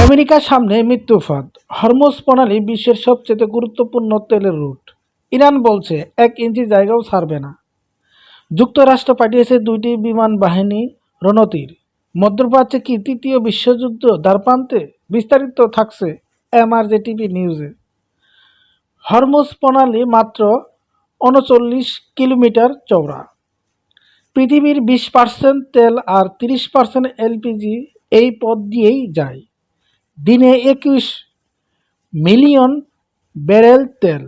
আমেরিকার সামনে মৃত্যুফাঁদ। হরমুজ প্রণালী বিশ্বের সবচেয়ে গুরুত্বপূর্ণ তেলের রুট। ইরান বলছে 1 ইঞ্চি জায়গাও ছাড়বে না। যুক্তরাষ্ট্র পাঠিয়েছে 2টি বিমান বাহিনী রণতীর। মধ্যপ্রাচ্যে কি তৃতীয় বিশ্বযুদ্ধ দ্বারপ্রান্তে? বিস্তারিত থাকছে এমআরজেটিভি নিউজে। হরমুজ প্রণালী মাত্র 39 কিলোমিটার চওড়া। পৃথিবীর 20% তেল আর 30% এলপিজি এই পথ দিয়েই যায়। দিনে 21 মিলিয়ন ব্যারেল তেল।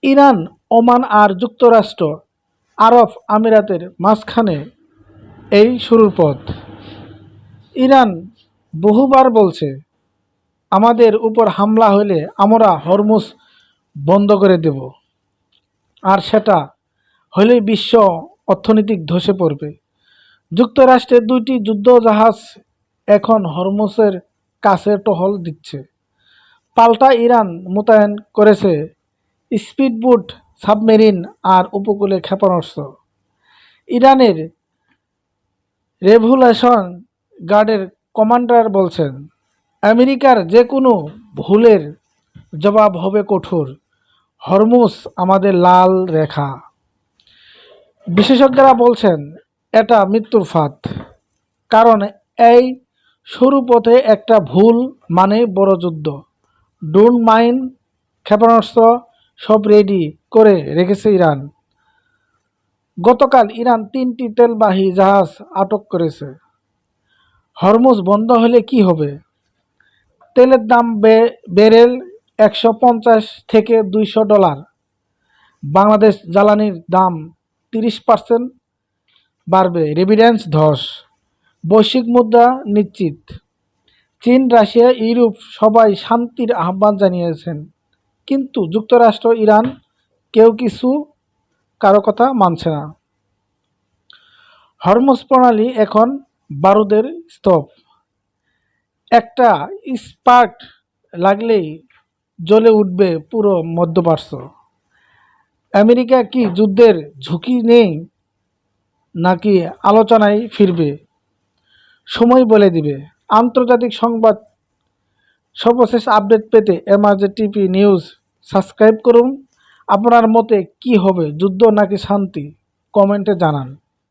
ইরান, ওমান আর যুক্তরাষ্ট্র আরব আমিরাতের মাঝখানে এই শুরুর পথ। ইরান বহুবার বলছে, আমাদের উপর হামলা হলে আমরা হরমুজ বন্ধ করে দেব, আর সেটা হলেই বিশ্ব অর্থনৈতিক ধসে পড়বে। যুক্তরাষ্ট্রের 2টি যুদ্ধজাহাজ এখন হরমুজের কাছে টহল দিচ্ছে। পাল্টা ইরান মোতায়েন করেছে স্পিডবোট, সাবমেরিন আর উপকূলে ক্ষেপণাস্ত্র। ইরানের রেভলিউশন গার্ডের কমান্ডার বলছেন, আমেরিকার যে কোনো ভুলের জবাব হবে কঠোর। হরমুজ আমাদের লাল রেখা। বিশেষজ্ঞরা বলছেন এটা মৃত্যুর ফাঁদ, কারণ এই সরু পথে একটা ভুল মানে বড় যুদ্ধ। ড্রোন, মাইন, ক্ষেপণাস্ত্র সব রেডি করে রেখেছে ইরান। গতকাল ইরান 3টি তেলবাহী জাহাজ আটক করেছে। হরমুজ বন্ধ হলে কি হবে? তেলের দাম ব্যারেল 150 থেকে $200। বাংলাদেশ জ্বালানির দাম 30% বাড়বে। রেমিট্যান্স ধস। বৈশ্বিক মুদ্রা নিশ্চিত। চীন, রাশিয়া, ইউরোপ সবাই শান্তির আহ্বান জানিয়েছেন, কিন্তু যুক্তরাষ্ট্র, ইরান কেউ কারো কথা মানছে না। হরমুজ প্রণালী এখন বারুদের স্তূপ। একটা স্পার্ক লাগলেই জ্বলে উঠবে পুরো মধ্যপ্রাচ্য। আমেরিকা কি যুদ্ধের ঝুঁকি নেই, নাকি আলোচনায় ফিরবে? সময় বলে দিবে। আন্তর্জাতিক সংবাদ সর্বশেষ আপডেট পেতে এমআরজেটিভি নিউজ সাবস্ক্রাইব করুন। আপনার মতে কি হবে, যুদ্ধ নাকি শান্তি? কমেন্টে জানান।